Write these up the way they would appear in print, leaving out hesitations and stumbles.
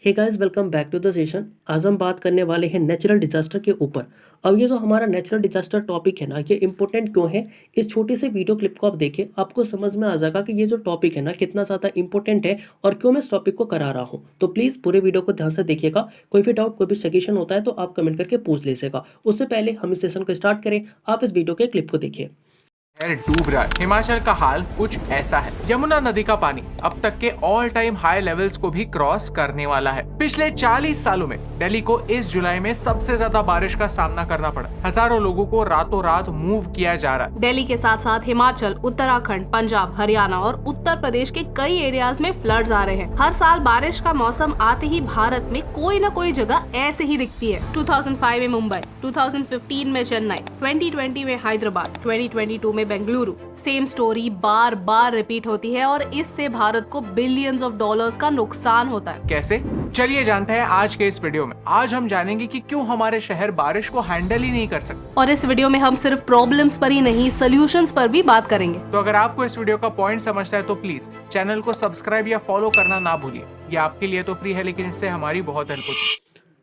Hey guys, welcome back to the session. आज हम बात करने वाले हैं नेचुरल डिजास्टर के ऊपर। अब ये जो हमारा नेचुरल डिजास्टर टॉपिक है ना, ये इंपॉर्टेंट क्यों है, इस छोटे से वीडियो क्लिप को आप देखें, आपको समझ में आ जाएगा कि ये जो टॉपिक है ना कितना ज़्यादा इंपॉर्टेंट है और क्यों मैं इस टॉपिक को करा रहा हूँ। तो प्लीज़ पूरे वीडियो को ध्यान से देखिएगा। कोई भी डाउट, कोई भी सजेशन होता है तो आप कमेंट करके पूछ लीजिएगा। उससे पहले हम इस सेशन को स्टार्ट करें, आप इस वीडियो के क्लिप को देखिए। शहर डूब रहा है। हिमाचल का हाल कुछ ऐसा है। यमुना नदी का पानी अब तक के ऑल टाइम हाई लेवल्स को भी क्रॉस करने वाला है। पिछले 40 सालों में दिल्ली को इस जुलाई में सबसे ज्यादा बारिश का सामना करना पड़ा। हजारों लोगों को रातों रात मूव किया जा रहा है। दिल्ली के साथ साथ हिमाचल, उत्तराखंड, पंजाब, हरियाणा और उत्तर प्रदेश के कई एरियाज में फ्लड्स आ रहे हैं। हर साल बारिश का मौसम आते ही भारत में कोई न कोई जगह ऐसे ही दिखती है। 2005 में मुंबई, 2015 में चेन्नई, 2020 में हैदराबाद, 2022 में बेंगलुरु। सेम स्टोरी बार बार रिपीट होती है और इससे भारत को बिलियंस ऑफ डॉलर्स का नुकसान होता है। कैसे? चलिए जानते हैं आज के इस वीडियो में। आज हम जानेंगे कि क्यों हमारे शहर बारिश को हैंडल ही नहीं कर सकते। और इस वीडियो में हम सिर्फ प्रॉब्लम्स पर ही नहीं, सोल्यूशंस पर भी बात करेंगे। तो अगर आपको इस वीडियो का पॉइंट समझता है तो प्लीज चैनल को सब्सक्राइब या फॉलो करना ना भूलिए। ये आपके लिए तो फ्री है, लेकिन इससे हमारी बहुत हेल्प होती है।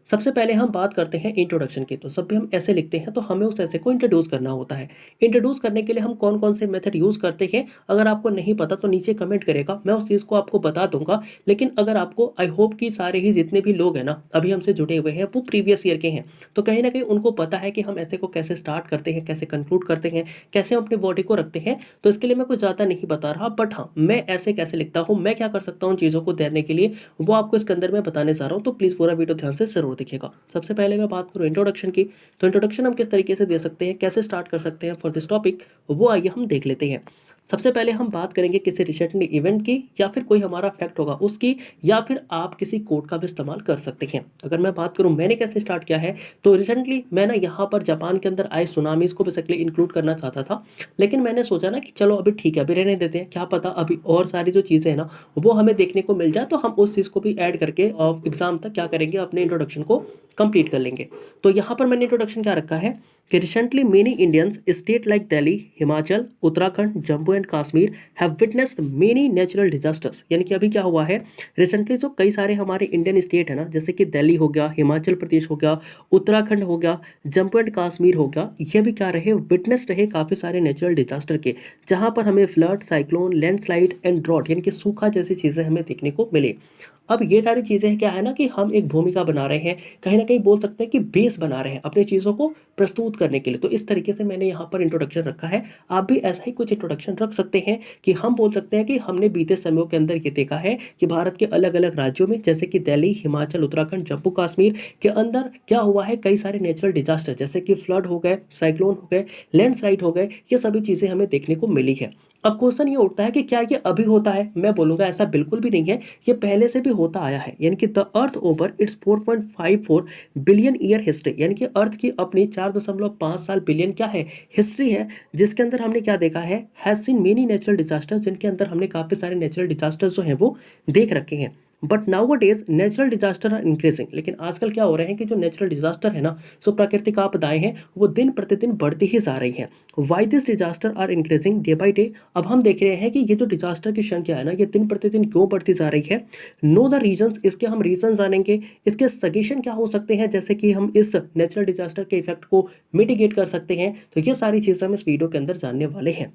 सबसे पहले हम बात करते हैं इंट्रोडक्शन की। तो जब भी हम ऐसे लिखते हैं तो हमें उस ऐसे को इंट्रोड्यूस करना होता है। इंट्रोड्यूस करने के लिए हम कौन कौन से मेथड यूज़ करते हैं, अगर आपको नहीं पता तो नीचे कमेंट करेगा, मैं उस चीज़ को आपको बता दूंगा। लेकिन अगर आपको, आई होप कि सारे ही जितने भी लोग हैं ना अभी हमसे जुड़े हुए हैं वो प्रीवियस ईयर के हैं, तो कहीं ना कहीं उनको पता है कि हम ऐसे को कैसे स्टार्ट करते हैं, कैसे कंक्लूड करते हैं, कैसे हम अपने बॉडी को रखते हैं। तो इसके लिए मैं कुछ ज़्यादा नहीं बता रहा, बट हाँ, मैं ऐसे कैसे लिखता हूँ, मैं क्या कर सकता हूँ चीज़ों को तैरने के लिए, वो आपको इसके अंदर मैं बताने जा रहा हूँ। तो प्लीज़ पूरा वीडियो ध्यान से जरूर दिखेगा। सबसे पहले मैं बात करूं इंट्रोडक्शन की, तो इंट्रोडक्शन हम किस तरीके से दे सकते हैं, कैसे स्टार्ट कर सकते हैं फॉर दिस टॉपिक, वो आइए हम देख लेते हैं। सबसे पहले हम बात करेंगे किसी रिसेंट इवेंट की, या फिर कोई हमारा फैक्ट होगा उसकी, या फिर आप किसी कोड का भी इस्तेमाल कर सकते हैं। अगर मैं बात करूं मैंने कैसे स्टार्ट किया है, तो रिसेंटली मैं ना यहाँ पर जापान के अंदर आए सुनामीज को बेसिकली इंक्लूड करना चाहता था, लेकिन मैंने सोचा ना कि चलो अभी ठीक है, अभी रहने देते हैं, क्या पता अभी और सारी जो चीज़ें हैं ना वो हमें देखने को मिल जाए, तो हम उस चीज़ को भी ऐड करके और एग्जाम तक क्या करेंगे, अपने इंट्रोडक्शन को कंप्लीट कर लेंगे। तो यहाँ पर मैंने इंट्रोडक्शन क्या रखा है कि recently many Indians state like Delhi, Himachal, Uttarakhand, Jammu and Kashmir have witnessed many natural disasters. यानी कि अभी क्या हुआ है, रिसेंटली जो कई सारे हमारे इंडियन स्टेट है ना, जैसे कि दिल्ली हो गया, हिमाचल प्रदेश हो गया, उत्तराखंड हो गया, जम्मू एंड कश्मीर हो गया, ये भी क्या रहे, विटनेस रहे काफ़ी सारे नेचुरल डिजास्टर के, जहाँ पर हमें flood, cyclone, landslide and drought यानी कि सूखा जैसी चीज़ें हमें देखने को मिले। अब ये सारी चीज़ें क्या है ना कि हम एक भूमिका बना रहे हैं, कहीं ना कहीं बोल सकते हैं कि बेस बना रहे हैं अपनी चीज़ों को प्रस्तुत करने के लिए। तो इस तरीके से मैंने यहाँ पर इंट्रोडक्शन रखा है। आप भी ऐसा ही कुछ इंट्रोडक्शन रख सकते हैं कि हम बोल सकते हैं कि हमने बीते समयों के अंदर ये देखा है कि भारत के अलग अलग राज्यों में, जैसे कि दिल्ली, हिमाचल, उत्तराखंड, जम्मू कश्मीर के अंदर क्या हुआ है, कई सारे नेचुरल डिजास्टर जैसे कि फ्लड हो गए, साइक्लोन हो गए, लैंडस्लाइड हो गए, ये सभी चीज़ें हमें देखने को मिली है। अब क्वेश्चन ये उठता है कि क्या ये अभी होता है, मैं बोलूँगा ऐसा बिल्कुल भी नहीं है, ये पहले से भी होता आया है। यानी कि the earth over it's 4.54 billion year history, यानी कि अर्थ की अपनी 4.5 साल बिलियन क्या है, हिस्ट्री है, जिसके अंदर हमने क्या देखा है, has seen many natural disasters, जिनके अंदर हमने काफ़ी सारे नेचुरल डिजास्टर्स जो हैं वो देख रखे हैं। But nowadays natural disaster are increasing, लेकिन आजकल क्या हो रहे हैं कि जो नेचुरल डिजास्टर है ना, जो प्राकृतिक आपदाएं हैं, वो दिन प्रतिदिन बढ़ती ही जा रही हैं। Why this disaster are increasing day by day, अब हम देख रहे हैं कि ये जो डिजास्टर की संख्या है ना, ये दिन प्रतिदिन क्यों बढ़ती जा रही है। नो द रीजंस, इसके हम रीजन जानेंगे, इसके सजेशन क्या हो सकते हैं, जैसे कि हम इस नेचुरल डिजास्टर के इफेक्ट को मिटिगेट कर सकते हैं। तो ये सारी चीज़ें हम इस वीडियो के अंदर जानने वाले हैं।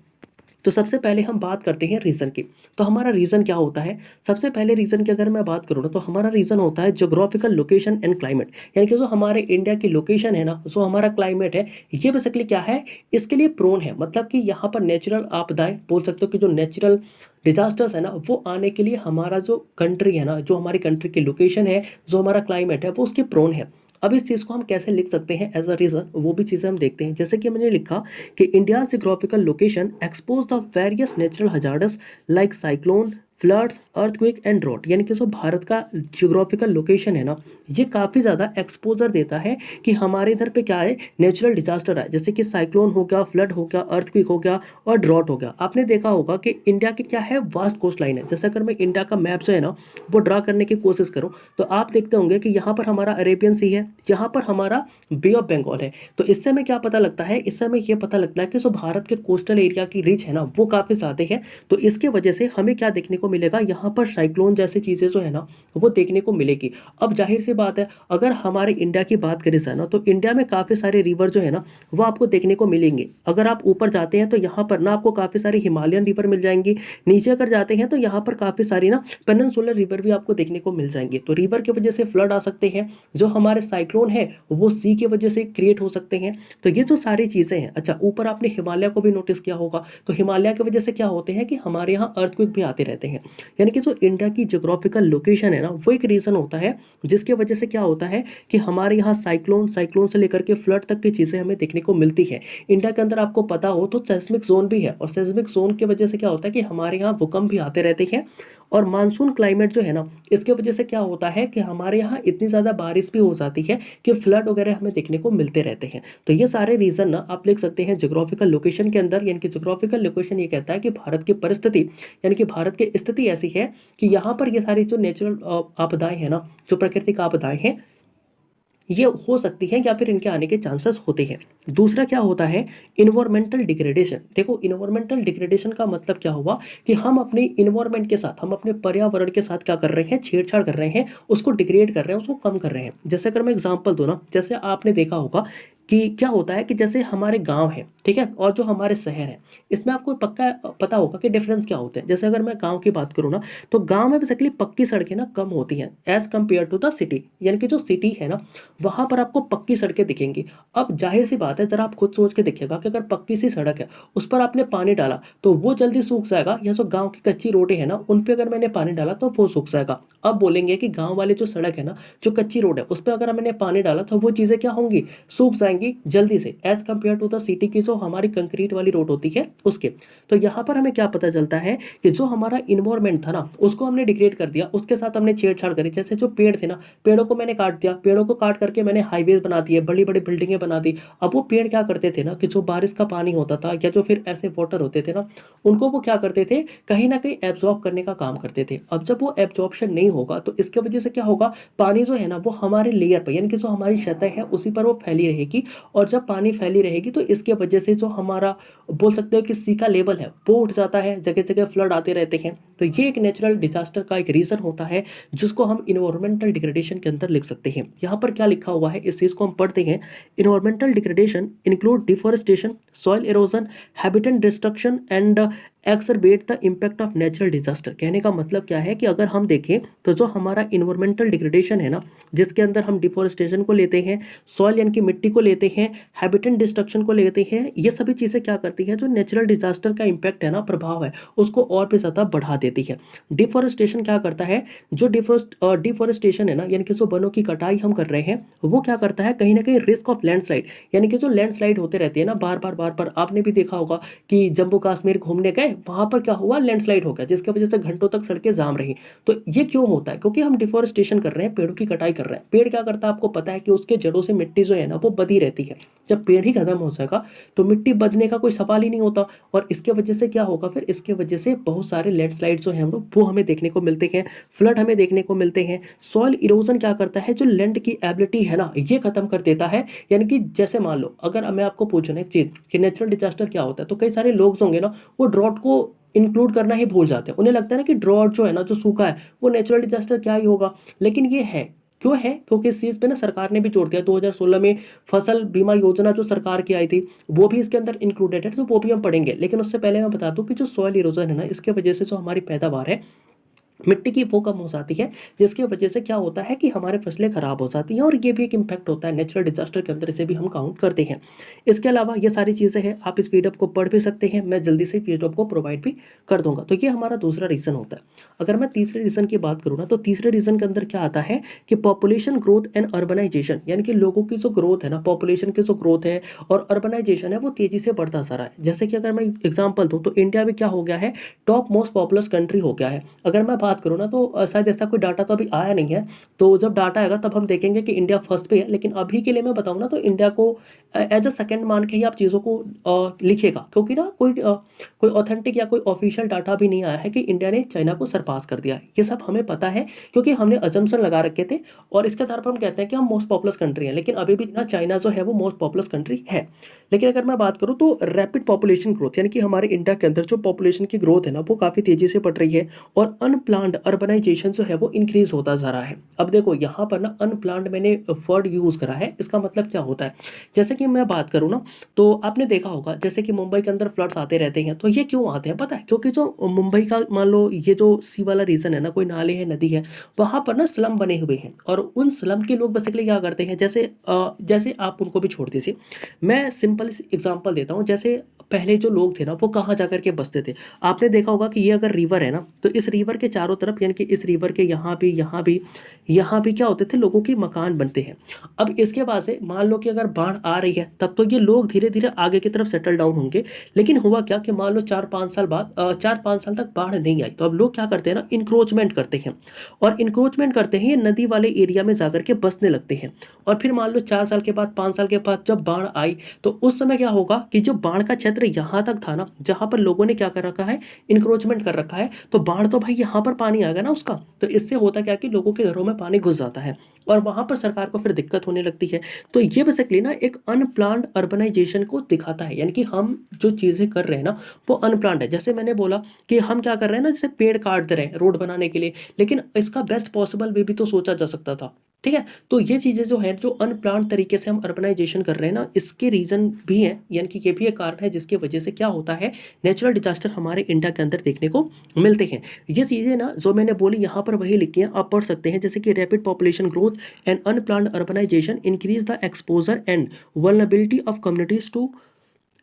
तो सबसे पहले हम बात करते हैं रीज़न की। तो हमारा रीज़न क्या होता है, सबसे पहले रीज़न की अगर मैं बात करूँ ना, तो हमारा रीज़न होता है जोग्राफिकल लोकेशन एंड क्लाइमेट। यानी कि जो हमारे इंडिया की लोकेशन है ना, जो हमारा क्लाइमेट है, ये बेसिकली क्या है, इसके लिए प्रोन है। मतलब कि यहाँ पर नेचुरल आपदाएं बोल सकते हो कि जो नेचुरल डिजास्टर्स है ना, वो आने के लिए हमारा जो कंट्री है ना, जो हमारी कंट्री की लोकेशन है, जो हमारा क्लाइमेट है, वो उसके प्रोन है। अब इस चीज़ को हम कैसे लिख सकते हैं एज अ रीज़न, वो भी चीज़ें हम देखते हैं। जैसे कि मैंने लिखा कि India geographical location expose the various natural hazards like cyclone, floods, earthquake and drought. यानी कि जो भारत का जियोग्राफिकल लोकेशन है ना, ये काफ़ी ज़्यादा एक्सपोजर देता है कि हमारे इधर पे क्या है, नेचुरल डिजास्टर है, जैसे कि साइक्लोन हो गया, फ्लड हो गया, अर्थक्वेक हो गया और ड्रॉट हो गया। आपने देखा होगा कि इंडिया की क्या है, वास्ट कोस्ट लाइन है। जैसे अगर मैं इंडिया का मैप जो है ना वो ड्रा करने की कोशिश करूँ, तो आप देखते होंगे कि यहाँ पर हमारा अरेबियन सी है, यहाँ पर हमारा बे ऑफ बंगाल है। तो इससे हमें क्या पता लगता है, इससे हमें ये पता लगता है कि जो भारत के कोस्टल एरिया की रीच है ना, वो काफ़ी ज़्यादा है। तो इसके वजह से हमें क्या देखने को को मिलेगा, यहाँ पर साइक्लोन जैसी चीज़ें जो है ना वो देखने को मिलेगी। अब जाहिर सी बात है, अगर हमारे इंडिया की बात करें सर ना, तो इंडिया में काफ़ी सारे रिवर जो है ना वो आपको देखने को मिलेंगे। अगर आप ऊपर जाते हैं तो यहाँ पर ना आपको काफ़ी सारी हिमालयन रिवर मिल जाएंगी, नीचे अगर जाते हैं तो यहाँ पर काफ़ी सारी ना पेनिनसुलर रिवर भी आपको देखने को मिल जाएंगे। तो रिवर की वजह से फ्लड आ सकते हैं, जो हमारे साइक्लोन है वो सी की वजह से क्रिएट हो सकते हैं। तो ये जो सारी चीज़ें हैं, अच्छा ऊपर आपने हिमालय को भी नोटिस किया होगा, तो हिमालय की वजह से क्या होते हैं कि हमारे यहाँ अर्थक्वेक भी आते रहते हैं। यानी कि जो इंडिया की ज्योग्राफिकल लोकेशन है ना वो एक रीज़न होता है जिसके वजह से क्या होता है कि हमारे यहाँ साइक्लोन से लेकर के फ्लड तक की चीज़ें हमें देखने को मिलती है। इंडिया के अंदर आपको पता हो तो सेस्मिक जोन भी है, और सेस्मिक जोन की वजह से क्या होता है कि हमारे यहाँ भूकंप भी आते रहते हैं। और मानसून क्लाइमेट जो है ना इसके वजह से क्या होता है कि हमारे यहाँ इतनी ज़्यादा बारिश भी हो जाती है कि फ्लड वगैरह हमें देखने को मिलते रहते हैं। तो ये सारे रीज़न ना आप लिख सकते हैं ज्योग्राफिकल लोकेशन के अंदर। यानी कि ज्योग्राफिकल लोकेशन ये कहता है कि भारत की परिस्थिति, यानी कि भारत की स्थिति ऐसी है कि यहाँ पर ये सारी जो नेचुरल आपदाएं हैं ना, जो प्राकृतिक आपदाएं हैं, ये हो सकती है या फिर इनके आने के चांसेस होते हैं। दूसरा क्या होता है, इन्वायरमेंटल डिग्रेडेशन। देखो इन्वायरमेंटल डिग्रेडेशन का मतलब क्या हुआ कि हम अपने इन्वायरमेंट के साथ, हम अपने पर्यावरण के साथ क्या कर रहे हैं, छेड़छाड़ कर रहे हैं, उसको डिग्रेड कर रहे हैं, उसको कम कर रहे हैं। जैसे अगर मैं एग्जांपल दूं ना, जैसे आपने देखा होगा कि क्या होता है कि जैसे हमारे गांव है, ठीक है, और जो हमारे शहर है, इसमें आपको पक्का पता होगा कि डिफरेंस क्या होते हैं। जैसे अगर मैं गांव की बात करूँ ना, तो गांव में बेसिकली पक्की सड़कें ना कम होती हैं as compare to the city. यानी कि जो सिटी है ना वहाँ पर आपको पक्की सड़कें दिखेंगी। अब जाहिर सी बात है, जरा आप खुद सोच के देखिएगा कि अगर पक्की सी सड़क है उस पर आपने पानी डाला तो वो जल्दी सूख जाएगा, या जो गाँव की कच्ची रोडें हैं ना उन पर अगर मैंने पानी डाला तो वो सूख जाएगा। अब बोलेंगे कि गाँव वाले जो सड़क है ना, जो कच्ची रोड है, उस पर अगर मैंने पानी डाला तो वो चीज़ें क्या होंगी, सूख जाएंगी जल्दी से, as compare to the city की जो हमारी कंक्रीट वाली रोड होती है उसके। तो यहाँ पर हमें क्या पता चलता है कि जो हमारा इन्वायरमेंट था ना उसको हमने डिग्रेड कर दिया, उसके साथ हमने छेड़छाड़ करी। जैसे जो पेड़ थे ना, पेड़ों को मैंने काट दिया, पेड़ों को काट करके मैंने हाईवे बना दिए, बड़ी बड़ी बिल्डिंगें बना दी। अब वो पेड़ क्या करते थे ना कि जो बारिश का पानी होता था या जो फिर ऐसे वाटर होते थे ना, उनको वो क्या करते थे, कहीं ना कहीं एब्जॉर्ब करने का काम करते थे। अब जब वो एब्जॉर्प्शन नहीं होगा तो इसके वजह से क्या होगा, पानी जो है ना वो हमारे लेयर पर, यानी कि जो हमारी सतह है उसी पर वो फैली रहेगी। और जब पानी फैली रहेगी तो इसके वजह से जो हमारा बोल सकते हो कि सी का लेवल है वो उठ जाता है, जगह जगह फ्लड आते रहते हैं। तो ये एक नेचुरल डिजास्टर का एक रीजन होता है जिसको हम इन्वायरमेंटल डिग्रेडेशन के अंदर लिख सकते हैं। यहाँ पर क्या लिखा हुआ है इस चीज को हम पढ़ते हैं। Environmental degradation include deforestation, soil erosion, habitat destruction and exacerbate the impact of natural disaster. कहने का मतलब क्या है कि अगर हम देखें तो जो हमारा इन्वायरमेंटल डिग्रेडेशन है ना, जिसके अंदर हम डिफॉरेस्टेशन को लेते हैं, सॉइल यानी कि मिट्टी को लेते हैं, हैबिटेट डिस्ट्रक्शन को लेते हैं, ये सभी चीज़ें क्या करती है, जो नेचुरल डिजास्टर का इम्पैक्ट है ना, प्रभाव है, उसको और भी ज़्यादा बढ़ा देती है। डिफॉरेस्टेशन क्या करता है, जो डिफॉरेस्टेशन है ना, यानी कि जो वनों की कटाई हम कर रहे हैं, वो क्या करता है, कहीं ना कहीं रिस्क ऑफ लैंडस्लाइड, यानी कि जो लैंडस्लाइड होते रहते हैं ना बार बार, आपने भी देखा होगा कि जम्मू कश्मीर घूमने गए, वहां पर क्या हुआ, लैंडस्लाइड हो गया, जिसकी वजह से घंटों तक सड़कें जाम रही। तो ये क्यों होता है, क्योंकि हम डिफॉरेस्टेशन कर रहे हैं, पेड़ों की कटाई कर रहे हैं। पेड़ क्या करता है आपको पता है कि उसके जड़ों से मिट्टी जो है ना वो बधी रहती है। जब पेड़ ही खत्म हो जाएगा तो मिट्टी बदने का कोई सवाल ही नहीं होता, और इसके वजह से क्या होगा, फिर इसके वजह से बहुत सारे लैंडस्लाइड जो हैं वो हमें देखने को मिलते हैं, फ्लड हमें देखने को मिलते हैं। सॉइल इरोजन क्या करता है, जो लैंड की एबिलिटी है ना ये खत्म कर देता है। यानी कि जैसे मान लो अगर मैं आपको पूछूं ना एक चीज कि नेचुरल डिजास्टर क्या होता है, तो कई सारे लोग होंगे ना वो ड्रॉट को इंक्लूड करना ही भूल जाते हैं। उन्हें लगता है ना कि ड्रॉट जो है ना, जो सूखा है, वो नेचुरल डिजास्टर क्या ही होगा। लेकिन ये है, क्यों है, क्योंकि इस चीज़ पे ना सरकार ने भी जोड़ दिया। 2016 में फसल बीमा योजना जो सरकार की आई थी वो भी इसके अंदर इंक्लूडेड है, तो वो भी हम पढ़ेंगे। लेकिन उससे पहले मैं बता दूं कि जो सॉइल इरोजन है ना, इसके वजह से जो हमारी पैदावार है मिट्टी की वो कम हो जाती है, जिसकी वजह से क्या होता है कि हमारे फसलें खराब हो जाती हैं, और ये भी एक इम्पैक्ट होता है नेचुरल डिजास्टर के अंदर, इसे भी हम काउंट करते हैं। इसके अलावा ये सारी चीज़ें हैं, आप इस पीडीएफ को पढ़ भी सकते हैं, मैं जल्दी से पीडीएफ को प्रोवाइड भी कर दूंगा। तो ये हमारा दूसरा रीज़न होता है। अगर मैं तीसरे रीज़न की बात करूँ ना, तो तीसरे रीज़न के अंदर क्या आता है कि पॉपुलेशन ग्रोथ एंड अर्बनाइजेशन, यानी कि लोगों की जो ग्रोथ है ना, पॉपुलेशन की जो ग्रोथ है और अर्बनाइजेशन है वो तेजी से बढ़ता जा रहा है। जैसे कि अगर मैं एग्जाम्पल दूँ तो इंडिया भी क्या हो गया है, टॉप मोस्ट पॉपुलस कंट्री हो गया है। अगर मैं बात बात करूँ ना तो शायद ऐसा कोई डाटा तो अभी आया नहीं है, तो जब डाटा आएगा तब हम देखेंगे कि इंडिया फर्स्ट पे है। लेकिन अभी के लिए मैं बताऊँ ना तो इंडिया को एज अ सेकंड मान के ही आप चीज़ों को लिखिएगा, क्योंकि ना कोई ऑथेंटिक या कोई ऑफिशियल डाटा भी नहीं आया है कि इंडिया ने चाइना को सरपास कर दिया है। ये सब हमें पता है क्योंकि हमने अजम्पशन लगा रखे थे और इसके आधार पर हम कहते हैं कि हम मोस्ट पॉपुलस कंट्री हैं, लेकिन अभी भी ना चाइना जो है वो मोस्ट पॉपुलस कंट्री है। लेकिन अगर मैं बात करूँ तो रैपिड पॉपुलेशन ग्रोथ, यानी कि हमारे इंडिया के अंदर जो पॉपुलेशन की ग्रोथ है ना वो काफ़ी तेज़ी से बढ़ रही है और अनप्लान्ड अर्बनाइजेशन जो है वो इंक्रीज होता जा रहा है। अब देखो यहाँ पर ना अनप्लान्ड मैंने वर्ड यूज़ करा है, इसका मतलब क्या होता है, जैसे कि मैं बात करूँ ना तो आपने देखा होगा जैसे कि मुंबई के अंदर फ्लड्स आते रहते हैं, तो ये क्यों आते हैं पता है, क्योंकि जो मुंबई का मान लो ये जो सी वाला रीजन है ना, कोई नाले है नदी है, वहाँ पर ना स्लम बने हुए हैं और उन स्लम के लोग बेसिकली क्या करते हैं, जैसे आप उनको भी छोड़ दीजिए, मैं सिंपल एग्जांपल देता हूँ। जैसे पहले जो लोग थे ना वो कहाँ जाकर के बसते थे, आपने देखा होगा कि ये अगर रिवर है ना तो इस रिवर के चारों तरफ यानी कि इस रिवर के यहाँ भी क्या होते थे, लोगों के मकान बनते हैं। अब इसके बाद से मान लो कि अगर बाढ़ आ रही है तब तो ये लोग धीरे धीरे आगे की तरफ सेटल डाउन होंगे, लेकिन हुआ क्या कि मान लो 4-5 साल बाद 4-5 साल तक बाढ़ नहीं आई, तो अब लोग क्या करते हैं ना, इंक्रोचमेंट करते हैं और इंक्रोचमेंट करते हैं, ये नदी वाले एरिया में जाकर के बसने लगते हैं। और फिर मान लो 4 साल के बाद 5 साल के बाद जब बाढ़ आई तो उस समय क्या होगा कि जो बाढ़ का क्षेत्र यहाँ तक था ना, जहाँ पर लोगों ने क्या कर रखा है, इंक्रोचमेंट कर रखा है, तो बाढ़ तो भाई यहाँ पर पानी आ गया ना उसका, तो इससे होता क्या कि लोगों के घरों में पानी घुस जाता है और वहाँ पर सरकार को फिर दिक्कत होने लगती है। तो ये बेसिकली ना एक अनप्लान्ड अर्बनाइजेशन को दिखाता है, यानी कि हम जो चीज़ें कर रहे हैं ना वो अनप्लान्ड है। जैसे मैंने बोला कि हम क्या कर रहे हैं ना, जैसे पेड़ काट दे रहे हैं रोड बनाने के लिए, लेकिन इसका बेस्ट पॉसिबल वे भी तो सोचा जा सकता था, ठीक है। तो ये चीज़ें जो है, जो अनप्लान्ड तरीके से हम अर्बनाइजेशन कर रहे हैं ना, इसके रीज़न भी हैं, यानी कि ये भी एक कारण है जिसकी वजह से क्या होता है, नेचुरल डिजास्टर हमारे इंडिया के अंदर देखने को मिलते हैं। ये चीज़ें ना जो मैंने बोली यहाँ पर वही लिखी हैं, आप पढ़ सकते हैं, जैसे कि rapid population growth and unplanned urbanisation increase the exposure and vulnerability of communities to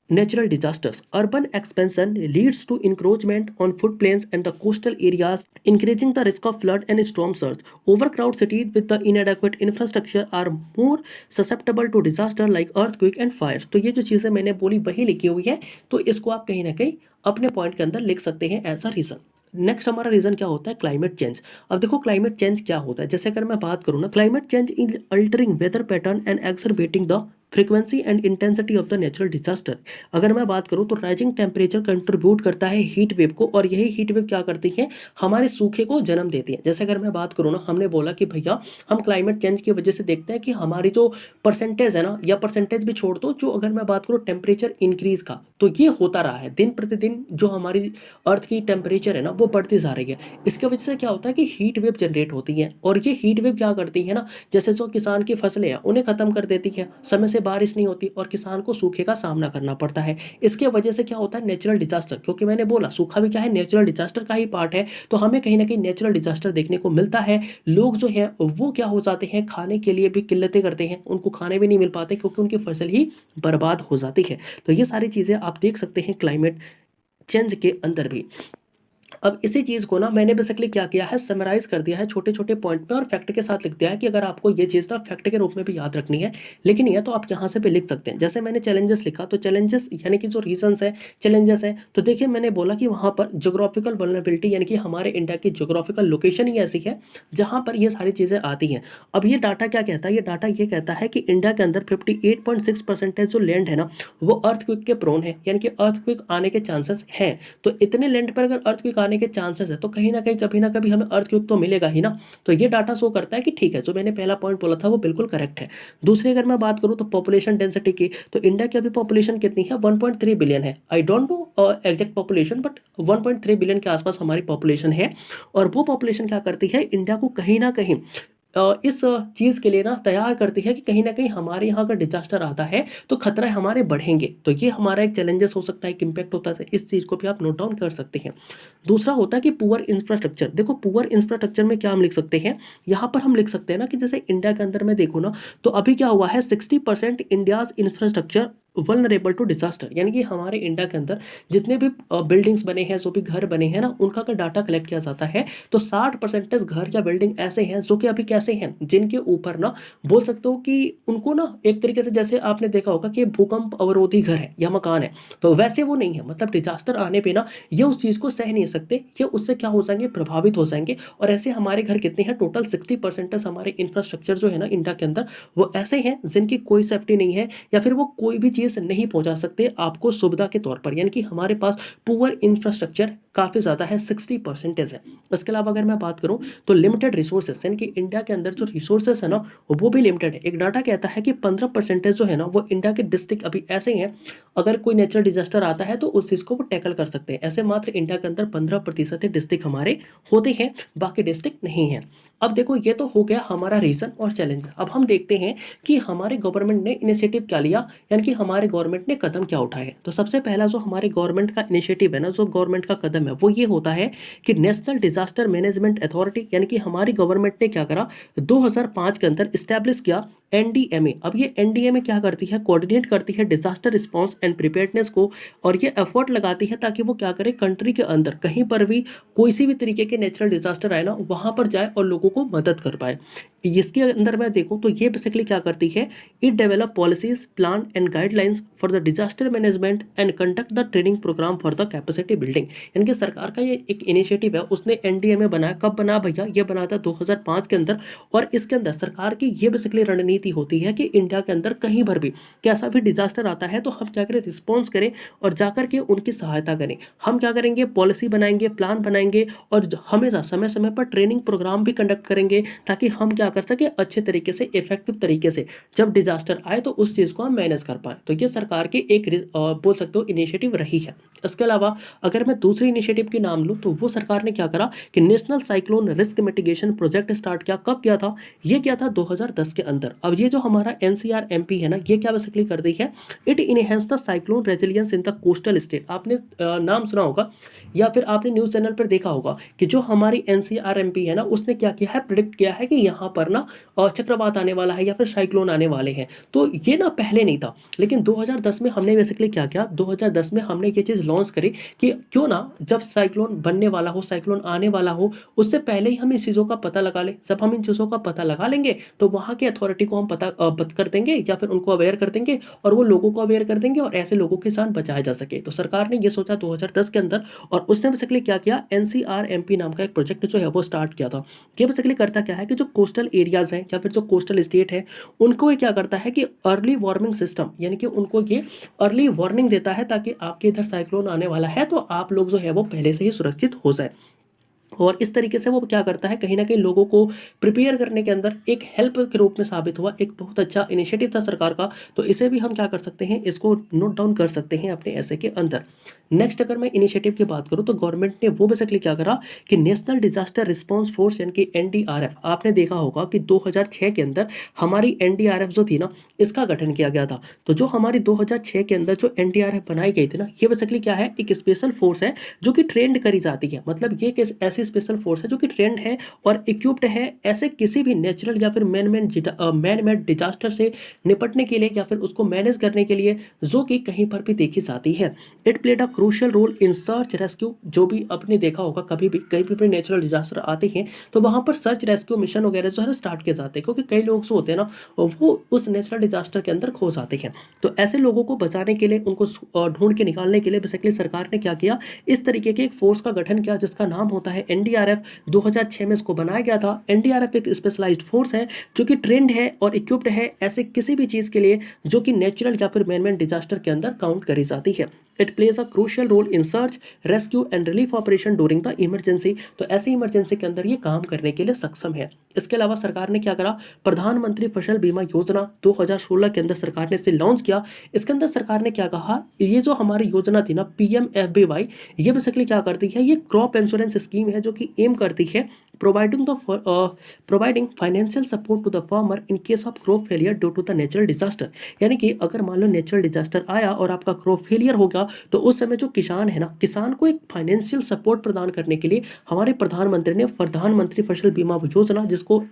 natural disasters. Urban expansion leads to encroachment on floodplains and the coastal areas, increasing the risk of flood and storm surge. Overcrowded cities with the inadequate infrastructure are more susceptible to disaster like earthquake and fires. तो ये जो चीज़ें मैंने बोली वही लिखी हुई है, तो इसको आप कहीं ना कहीं अपने पॉइंट के अंदर लिख सकते हैं एज अ रीज़न। नेक्स्ट हमारा रीज़न क्या होता है, क्लाइमेट चेंज। अब देखो क्लाइमेट चेंज क्या होता है, जैसे अगर मैं बात करूँ ना, climate change is altering weather pattern and exacerbating the frequency and intensity of the natural disaster. अगर मैं बात करूँ तो राइजिंग टेम्परेचर कंट्रीब्यूट करता है हीट वेव को, और यही हीट वेव क्या करती है, हमारे सूखे को जन्म देती है। जैसे अगर मैं बात करूँ ना, हमने बोला कि भैया हम क्लाइमेट चेंज की वजह से देखते हैं कि हमारी जो परसेंटेज है ना, या परसेंटेज भी छोड़ दो, जो अगर मैं बात करूँ टेम्परेचर इंक्रीज का, तो ये होता रहा है दिन प्रतिदिन, जो हमारी अर्थ की टेम्परेचर है ना वो बढ़ती जा रही है। इसकी वजह से क्या होता है कि हीट वेव जनरेट होती है, और ये हीट वेव क्या करती है ना, जैसे जो किसान की फसलें हैं उन्हें खत्म कर देती है, समय से बारिश नहीं होती और किसान को सूखे का सामना करना पड़ता है। इसके वजह से क्या होता है, नेचुरल डिजास्टर, क्योंकि मैंने बोला सूखा भी क्या है, नेचुरल डिजास्टर का ही पार्ट है, तो हमें कहीं ना कहीं नेचुरल डिजास्टर देखने को मिलता है। लोग जो है वो क्या हो जाते हैं, खाने के लिए भी किल्लतें करते हैं, उनको खाने भी नहीं मिल पाते क्योंकि उनकी फसल ही बर्बाद हो जाती है। तो ये सारी चीज़ें आप देख सकते हैं क्लाइमेट चेंज के अंदर भी। अब इसी चीज़ को ना मैंने बेसिकली क्या किया है, समराइज कर दिया है छोटे छोटे पॉइंट में और फैक्ट के साथ लिख दिया है कि अगर आपको ये चीज़ ना फैक्ट के रूप में भी याद रखनी है, लेकिन ये तो आप यहाँ से भी लिख सकते हैं। जैसे मैंने चैलेंजेस लिखा, तो चैलेंजेस यानी कि जो रीजंस है, चैलेंजेस है, तो देखिए मैंने बोला कि वहाँ पर जोग्राफिकल वल्नरेबिलिटी, यानी कि हमारे इंडिया की जोग्राफिकल लोकेशन ही ऐसी है जहाँ पर ये सारी चीज़ें आती हैं। अब ये डाटा क्या कहता है, ये डाटा ये कहता है कि इंडिया के अंदर 58.6% जो लैंड है ना वो अर्थक्वेक के प्रोन है, यानी कि अर्थक्वेक आने के चांसेस हैं। तो इतने लैंड पर अगर अर्थक्वेक आने के चांसेस है तो कहीं ना कभी हमें अर्थक्वेक तो मिलेगा ही ना। तो ये डाटा शो करता है कि ठीक है, जो मैंने पहला पॉइंट बोला था वो बिल्कुल करेक्ट है। दूसरी अगर मैं बात करूँ तो पॉपुलेशन डेंसिटी की, तो इंडिया की अभी पॉपुलेशन कितनी है, 1.3 बिलियन है। I don't know exact population, but 1.3 billion के आसपास हमारी पॉपुलेशन है। और वो पॉपुलेशन क्या करती है, इंडिया को कहीं ना कहीं इस चीज़ के लिए ना तैयार करती है कि कहीं ना कहीं हमारे यहाँ का डिजास्टर आता है तो खतरा हमारे बढ़ेंगे। तो ये हमारा एक चैलेंजेस हो सकता है, एक इम्पैक्ट होता है, इस चीज़ को भी आप नोट डाउन कर सकते हैं। दूसरा होता है कि पुअर इंफ्रास्ट्रक्चर। देखो पुअर इंफ्रास्ट्रक्चर में क्या हम लिख सकते हैं, यहाँ पर हम लिख सकते हैं ना कि जैसे इंडिया के अंदर में देखो ना, तो अभी क्या हुआ है, 60% India's infrastructure vulnerable to disaster, यानी कि हमारे इंडिया के अंदर जितने भी बिल्डिंग्स बने हैं, जो भी घर बने हैं ना, उनका अगर डाटा कलेक्ट किया जाता है तो 60% घर या बिल्डिंग ऐसे हैं जो कि अभी कैसे हैं, जिनके ऊपर ना बोल सकते हो कि उनको ना एक तरीके से, जैसे आपने देखा होगा कि भूकंप अवरोधी घर है या मकान है, तो वैसे वो नहीं है। मतलब डिजास्टर आने पे ना ये उस चीज़ को सह नहीं सकते, ये उससे क्या हो जाएंगे, प्रभावित हो जाएंगे। और ऐसे हमारे घर कितने हैं, टोटल 60% हमारे इंफ्रास्ट्रक्चर जो है ना इंडिया के अंदर, वो ऐसे हैं जिनकी कोई सेफ्टी नहीं है, या फिर वो कोई भी चीज़ नहीं पहुंचा सकते आपको सुविधा के तौर पर, यानी कि हमारे पास पुअर इंफ्रास्ट्रक्चर काफ़ी ज़्यादा है, 60% है। इसके अलावा अगर मैं बात करूं तो लिमिटेड रिसोर्सेस, यानी कि इंडिया के अंदर जो रिसोर्सेस है ना वो भी लिमिटेड है। एक डाटा कहता है कि 15% जो है ना वो इंडिया के डिस्ट्रिक्ट अभी ऐसे ही हैं, अगर कोई नेचुरल डिजास्टर आता है तो उस चीज़ को वो टैकल कर सकते हैं। ऐसे मात्र इंडिया के अंदर 15% डिस्ट्रिक्ट हमारे होते हैं, बाकी डिस्ट्रिक्ट नहीं है। अब देखो ये तो हो गया हमारा रीजन और चैलेंज। अब हम देखते हैं कि हमारे गवर्नमेंट ने इनिशिएटिव क्या लिया, यानी कि हमारे गवर्नमेंट ने कदम क्या उठाए हैं। तो सबसे पहला जो हमारे गवर्नमेंट का इनिशिएटिव है ना, जो गवर्नमेंट का कदम है वो ये होता है कि नेशनल डिजास्टर मैनेजमेंट अथॉरिटी, यानी कि हमारी गवर्नमेंट ने क्या करा, 2005 के अंदर इस्टेब्लिश किया एनडीएमए। अब ये एनडीएमए क्या करती है, कोऑर्डिनेट करती है डिजास्टर रिस्पांस एंड प्रिपेयर्डनेस को, और ये एफर्ट लगाती है ताकि वो क्या करे, कंट्री के अंदर कहीं पर भी कोई सी भी तरीके के नेचुरल डिजास्टर आए ना, वहां पर जाए और लोगों को मदद कर पाए। इसके अंदर मैं देखूं तो ये बेसिकली क्या करती है, it develop policies, plan and guidelines for the disaster management and conduct the training programme for the capacity building. यानी कि सरकार का ये एक इनिशिएटिव है, उसने एनडीएमए बनाया। कब बना भैया, ये बना था 2005 के अंदर। और इसके अंदर सरकार की ये बेसिकली रणनीति होती है कि इंडिया के अंदर कहीं पर भी कैसा भी डिजास्टर आता है तो हम क्या करें, रिस्पॉन्स करें और जाकर के उनकी सहायता करें। हम क्या करेंगे, पॉलिसी बनाएंगे, प्लान बनाएंगे और हमेशा समय समय पर ट्रेनिंग प्रोग्राम भी कंडक्ट करेंगे, ताकि हम क्या कर सके, अच्छे तरीके से, इफेक्टिव तरीके से जब डिजास्टर आए तो उस चीज को हम मैनेज कर पाए। तो ये सरकार की एक बोल सकते हो इनिशिएटिव रही है। इसके अलावा अगर मैं दूसरी इनिशिएटिव की नाम लूं तो वो सरकार ने क्या करा कि national cyclone risk mitigation project start किया। कब किया था, ये किया था 2010 के अंदर। अब ये जो हमारा एनसीआरएमपी है ना, ये क्या बेसिकली कर दी है, it enhance the cyclone resilience in the coastal state. आपने नाम सुना होगा या फिर आपने न्यूज चैनल पर देखा होगा कि जो हमारी एनसीआरएमपी है ना, उसने क्या किया है, प्रिडिक्ट किया है कि यहाँ पर ना चक्रवात आने वाला है या फिर साइक्लोन आने वाले हैं। तो ये ना पहले नहीं था, लेकिन 2010 में हमने बेसिकली क्या किया, 2010 में हमने ये चीज़ लॉन्च करी कि क्यों ना जब साइक्लोन बनने वाला हो, साइक्लोन आने वाला हो, उससे पहले ही हम इन चीज़ों का पता लगा लें। जब हम इन चीज़ों का पता लगा लेंगे तो वहाँ की अथॉरिटी को हम पता कर देंगे या फिर उनको अवेयर कर देंगे और वो लोगों को अवेयर कर देंगे और ऐसे लोगों की जान बचाया जा सके। तो सरकार ने ये सोचा 2010 के अंदर और उसने बेसिकली क्या किया, एनसीआरएमपी नाम का एक प्रोजेक्ट जो है वो स्टार्ट किया था। ये बेसिकली करता क्या है कि जो कोस्टल एरियाज हैं या फिर जो कोस्टल स्टेट है, उनको ये क्या करता है कि अर्ली वार्निंग सिस्टम, यानी कि उनको ये अर्ली वार्निंग देता है ताकि आपके इधर साइक्लोन आने वाला है तो आप लोग जो है वो पहले से ही सुरक्षित हो जाए। और इस तरीके से वो क्या करता है, कहीं ना कहीं लोगों को प्रिपेयर करने के अंदर एक हेल्प के रूप में साबित हुआ। एक बहुत अच्छा इनिशिएटिव था सरकार का, तो इसे भी हम क्या कर सकते हैं, इसको नोट डाउन कर सकते हैं अपने ऐसे के अंदर। नेक्स्ट अगर मैं इनिशिएटिव की बात करूं तो गवर्नमेंट ने वो बेसिकली क्या करा कि नेशनल डिजास्टर रिस्पांस फोर्स यानी कि एनडीआरएफ, आपने देखा होगा कि 2006 के अंदर हमारी एनडीआरएफ जो थी ना, इसका गठन किया गया था। तो जो हमारी 2006 के अंदर जो एनडीआरएफ बनाई गई थी ना, ये बेसिकली क्या है, एक स्पेशल फोर्स है जो कि ट्रेंड करी जाती है। मतलब ये ऐसी स्पेशल फोर्स है जो कि ट्रेंड है और इक्विप्ड है ऐसे किसी भी नेचुरल या फिर मैन मेड डिजास्टर से निपटने के लिए या फिर उसको मैनेज करने के लिए, जो कि कहीं पर भी देखी जाती है। It played a crucial role in search rescue. जो भी आपने देखा होगा, कभी भी कहीं भी नेचुरल डिजास्टर आते हैं तो वहां पर सर्च रेस्क्यू मिशन वगैरह जो है स्टार्ट किए जाते हैं, क्योंकि कई लोग जो होते हैं ना वो उस नेचुरल डिजास्टर के अंदर खो जाते हैं। तो ऐसे लोगों को बचाने के लिए, उनको ढूंढ के निकालने के लिए बेसिकली सरकार ने क्या किया, इस तरीके के एक फोर्स का गठन किया जिसका नाम होता है एनडीआरएफ। 2006 में इसको बनाया गया था। एनडीआरएफ एक स्पेशलाइज्ड फोर्स है जो कि ट्रेंड है और इक्विप्ड है ऐसे किसी भी चीज के लिए जो कि नेचुरल या फिर मैन-मेड डिजास्टर के अंदर काउंट करी जाती है। It plays a crucial role in search rescue and relief operation during the emergency. तो ऐसी इमरजेंसी के अंदर ये काम करने के लिए सक्षम है। इसके अलावा सरकार ने क्या करा, प्रधानमंत्री फसल बीमा योजना 2016 के अंदर सरकार ने इसे लॉन्च किया। इसके अंदर सरकार ने क्या कहा, ये जो हमारी योजना थी ना पीएमएफबीवाई, ये बेसिकली क्या करती है, ये क्रॉप इंश्योरेंस स्कीम है जो कि एम करती है providing financial support to the farmer in case of crop failure due to the natural disaster. यानी कि अगर मान लो नेचुरल डिजास्टर आया और आपका क्रॉप फेलियर होगा तो उस समय जो किसान है ना, किसान को एक फाइनेंशियल सपोर्ट प्रदान करने के लिए हमारे प्रधानमंत्री ने प्रधानमंत्री फसल बीमा योजना, जिसको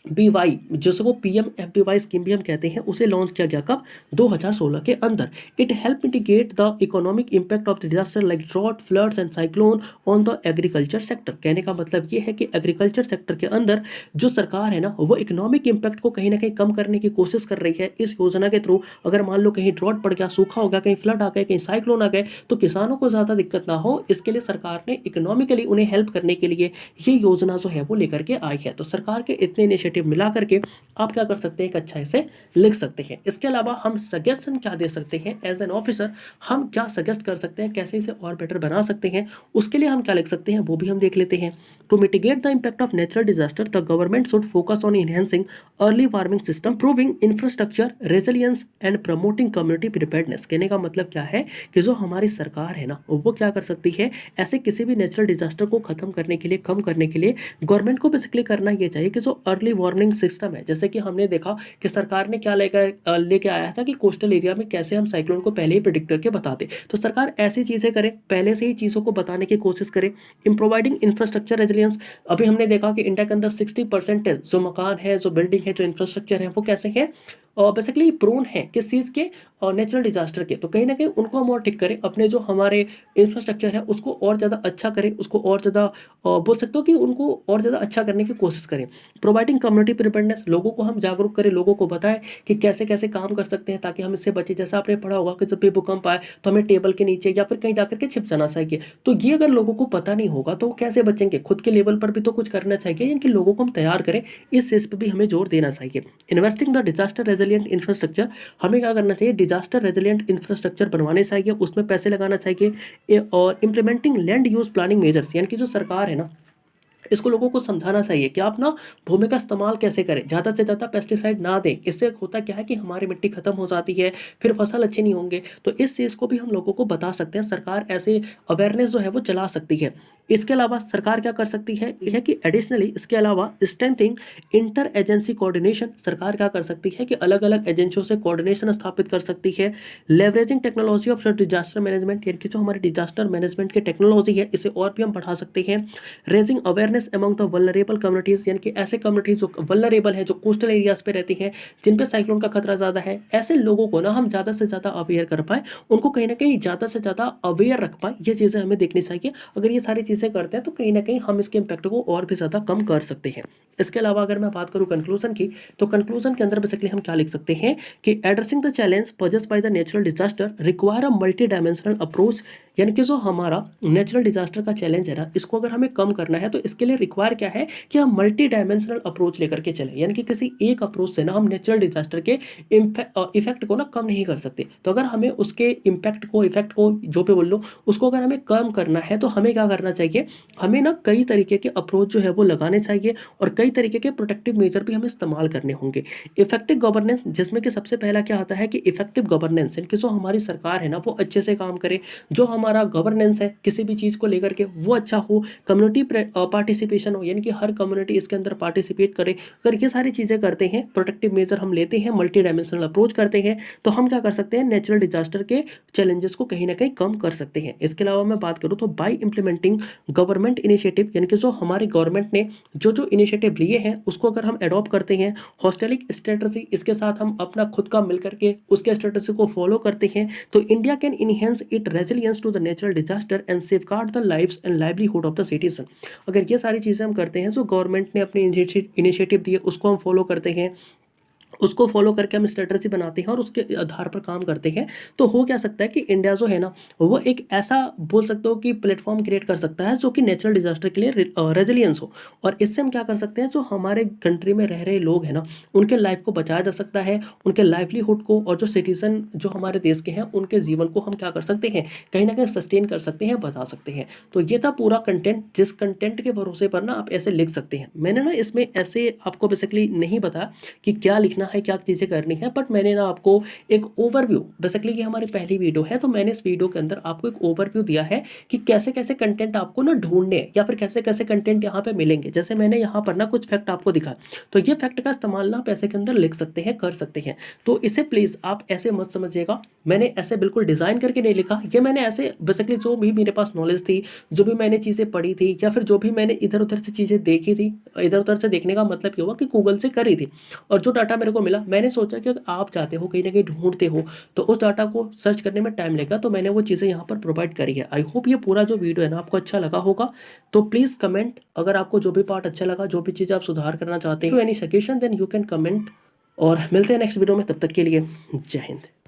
BY, जिसको PMFBY स्कीम भी हम कहते हैं, उसे लॉन्च किया गया कब? 2016 के अंदर। It help mitigate the economic impact of the disaster like drought, floods and cyclone on the agriculture sector. कहने का मतलब ये है कि एग्रीकल्चर सेक्टर के अंदर जो सरकार है ना, वो इकोनॉमिक इम्पैक्ट को कहीं ना कहीं कम करने की कोशिश कर रही है इस योजना के थ्रू। अगर मान लो कहीं ड्रॉट पड़ गया, सूखा हो गया, कहीं फ्लड आ गए, कहीं साइक्लोन आ गए, तो किसानों को ज़्यादा दिक्कत ना हो, इसके लिए सरकार ने इकोनॉमिकली उन्हें हेल्प करने के लिए ये योजना जो है वो लेकर के आई है। तो सरकार के इतने इनिशिएटिव मिला करके आप क्या कर सकते हैं, एक अच्छा इसे लिख सकते हैं। इसके अलावा हम सजेशन क्या दे सकते हैं एज एन ऑफिसर, हम क्या सजेस्ट कर सकते हैं, कैसे इसे और बेटर बना सकते हैं, उसके लिए हम क्या लिख सकते हैं वो भी हम देख लेते हैं। To mitigate the impact of natural disaster the government should focus on enhancing early warning system, proving infrastructure resilience and promoting community preparedness. कहने का मतलब क्या है कि जो हमारी सरकार है ना, वो क्या कर सकती है, ऐसे किसी भी नेचुरल डिजास्टर को खत्म करने के लिए, कम करने के लिए गवर्नमेंट को बेसिकली करना ये चाहिए कि जो अर्ली वार्निंग सिस्टम है, जैसे कि हमने देखा कि सरकार ने क्या लेके आया था कि कोस्टल एरिया में कैसे हम साइक्लोन को पहले ही प्रिडिक्ट करके बताते। तो सरकार ऐसी चीज़ें करे, पहले से ही चीज़ों को बताने की कोशिश करे। इन प्रोवाइडिंग इंफ्रास्ट्रक्चर रेजिलियंस, अभी हमने देखा कि इंडिया के अंदर 60% जो मकान है, जो बिल्डिंग है, जो इंफ्रास्ट्रक्चर है, वो कैसे है, बेसिकली प्रोन है किस चीज़ के, नेचुरल डिजास्टर के। तो कहीं ना कहीं उनको हम और ठीक करें, अपने जो हमारे इंफ्रास्ट्रक्चर है उसको और ज़्यादा अच्छा करें, उसको और ज़्यादा बोल सकते हो कि उनको और ज़्यादा अच्छा करने की कोशिश करें। प्रोवाइडिंग कम्युनिटी प्रिपेयर्डनेस, लोगों को हम जागरूक करें, लोगों को बताएं कि कैसे कैसे काम कर सकते हैं ताकि हम इससे बचें। जैसा आपने पढ़ा होगा कि जब भी भूकंप आए तो हमें टेबल के नीचे या फिर कहीं जाकर के छिप जाना चाहिए। तो ये अगर लोगों को पता नहीं होगा तो वो कैसे बचेंगे, खुद के लेवल पर भी तो कुछ करना चाहिए, यानी कि लोगों को हम तैयार करें, इस चीज़ पर भी हमें जोर देना चाहिए। Investing the disaster resilient infrastructure, हमें क्या करना चाहिए, डिजास्टर रेजिलियंट इंफ्रास्ट्रक्चर बनवाने चाहिए, उसमें पैसे लगाना चाहिए। और implementing land use planning measures, यानी कि जो सरकार है ना, इसको लोगों को समझाना चाहिए कि आप ना भूमि का इस्तेमाल कैसे करें, ज़्यादा से ज़्यादा पेस्टिसाइड ना दें। इससे होता क्या है कि हमारी मिट्टी खत्म हो जाती है, फिर फसल अच्छे नहीं होंगे। तो इस चीज़ को भी हम लोगों को बता सकते हैं, सरकार ऐसे अवेयरनेस जो है वो चला सकती है। इसके अलावा सरकार क्या कर सकती है, यह है कि एडिशनली इसके अलावा स्ट्रेंथिंग इंटर एजेंसी कोऑर्डिनेशन, सरकार क्या कर सकती है कि अलग अलग एजेंसियों से कोऑर्डिनेशन स्थापित कर सकती है। Leveraging technology of disaster management, यानी कि जो हमारी डिजास्टर मैनेजमेंट की टेक्नोलॉजी है इसे और भी हम बढ़ा सकते हैं। Raising awareness among the vulnerable communities, यानी कि ऐसे कम्युनिटीज जो वल्नरेबल हैं, जो कोस्टल एरियाज पे रहती हैं, जिन पे साइक्लोन का खतरा ज़्यादा है, ऐसे लोगों को ना हम ज़्यादा से ज़्यादा अवेयर कर पाएँ, उनको कहीं ना कहीं ज़्यादा से ज़्यादा अवेयर रख पाएँ। ये चीज़ें हमें देखनी चाहिए। अगर ये सारी चीज़ें करते हैं तो कहीं ना कहीं हम इसके इम्पैक्ट को और भी ज़्यादा कम कर सकते हैं। इसके अलावा अगर मैं बात करूँ कंक्लूजन की, तो कंक्लूजन के अंदर बेसिकली हम क्या लिख सकते हैं कि addressing the challenge possessed by the natural disaster require a multi dimensional approach, यानी कि जो हमारा नेचुरल डिजास्टर का चैलेंज है ना, इसको अगर हमें कम करना है तो इसके लिए रिक्वायर क्या है कि हम मल्टी डायमेंशनल अप्रोच लेकर के चलें। यानी कि किसी एक अप्रोच से ना हम नेचुरल डिजास्टर के इफेक्ट को ना कम नहीं कर सकते। तो अगर हमें उसके इम्पैक्ट को, इफेक्ट को, जो भी बोल लो, उसको अगर हमें कम करना है तो हमें क्या करना चाहिए, हमें ना कई तरीके के अप्रोच जो है वो लगाने चाहिए और कई तरीके के प्रोटेक्टिव मेजर भी हमें इस्तेमाल करने होंगे। इफेक्टिव गवर्नेंस, जिसमें कि सबसे पहला क्या आता है कि इफेक्टिव गवर्नेंस, यानी कि जो हमारी सरकार है ना वो अच्छे से काम करे, जो हमारा गवर्नेंस है किसी भी चीज़ को लेकर के वो अच्छा हो, कम्युनिटी पार्टिसिपेशन हो, यानी कि हर कम्युनिटी इसके अंदर पार्टिसिपेट करे। अगर ये सारी चीज़ें करते हैं, प्रोटेक्टिव मेजर हम लेते हैं, मल्टी डायमेंशनल अप्रोच करते हैं, तो हम क्या कर सकते हैं, नेचुरल डिजास्टर के चैलेंजेस को कहीं ना कहीं कम कर सकते हैं। इसके अलावा मैं बात करूँ तो बाय इम्प्लीमेंटिंग गवर्नमेंट इनिशिएटिव, यानी कि जो हमारी गवर्नमेंट ने जो जो इनिशिएटिव लिए हैं उसको अगर हम एडॉप्ट करते हैं, होस्टेलिक स्ट्रेटजी इसके साथ हम अपना खुद का मिलकर के उसके स्ट्रेटजी को फॉलो करते हैं, तो India can enhance it resilience to the natural disaster and safeguard the lives and livelihood of the citizen. अगर ये सारी चीज़ें हम करते हैं, जो गवर्नमेंट ने अपने इनिशिएटिव दिए उसको हम फॉलो करते हैं, उसको फॉलो करके हम स्ट्रेटजी बनाते हैं और उसके आधार पर काम करते हैं, तो हो क्या सकता है कि इंडिया जो है ना वो एक ऐसा बोल सकते हो कि प्लेटफॉर्म क्रिएट कर सकता है जो कि नेचुरल डिजास्टर के लिए रेजिलियंस हो। और इससे हम क्या कर सकते हैं, जो हमारे कंट्री में रह रहे लोग हैं ना उनके लाइफ को बचाया जा सकता है, उनके लाइवलीहुड को, और जो सिटीजन जो हमारे देश के हैं उनके जीवन को हम क्या कर सकते हैं, कहीं ना कहीं सस्टेन कर सकते हैं, बता सकते हैं। तो ये था पूरा कंटेंट, जिस कंटेंट के भरोसे पर ना आप ऐसे लिख सकते हैं। मैंने ना इसमें ऐसे आपको बेसिकली नहीं बताया कि क्या लिखना देखना है, क्या चीज़ें करनी है, बट मैंने ना आपको एक ओवरव्यू, बेसिकली ये हमारी पहली वीडियो है तो मैंने इस वीडियो के अंदर आपको एक ओवरव्यू दिया है कि कैसे कैसे कंटेंट आपको ना ढूंढने हैं या फिर कैसे कैसे कंटेंट यहाँ पे मिलेंगे। जैसे मैंने यहाँ पर ना कुछ फैक्ट आपको दिखा, तो ये फैक्ट का इस्तेमाल ना आप ऐसे के अंदर लिख सकते हैं, कर सकते हैं। तो इसे प्लीज़ आप ऐसे मत समझिएगा, मैंने ऐसे बिल्कुल डिज़ाइन करके नहीं लिखा, ये मैंने ऐसे बेसिकली जो भी मेरे पास नॉलेज थी, जो भी मैंने चीज़ें पढ़ी थी या फिर जो भी मैंने इधर उधर से चीज़ें देखी थी, इधर उधर से देखने का मतलब ये हुआ कि गूगल से करी थी, और जो डाटा मेरे को मिला मैंने सोचा कि अगर आप चाहते हो कहीं ना कहीं ढूंढते हो तो उस डाटा को सर्च करने में टाइम लगेगा, तो मैंने वो चीज़ें यहाँ पर प्रोवाइड करी है। आई होप ये पूरा जो वीडियो है ना आपको अच्छा लगा होगा। तो प्लीज़ कमेंट, अगर आपको जो भी पार्ट अच्छा लगा, जो भी चीज़ आप सुधार करना चाहते हो, any suggestion then you can comment, और मिलते हैं नेक्स्ट वीडियो में। तब तक के लिए जय हिंद।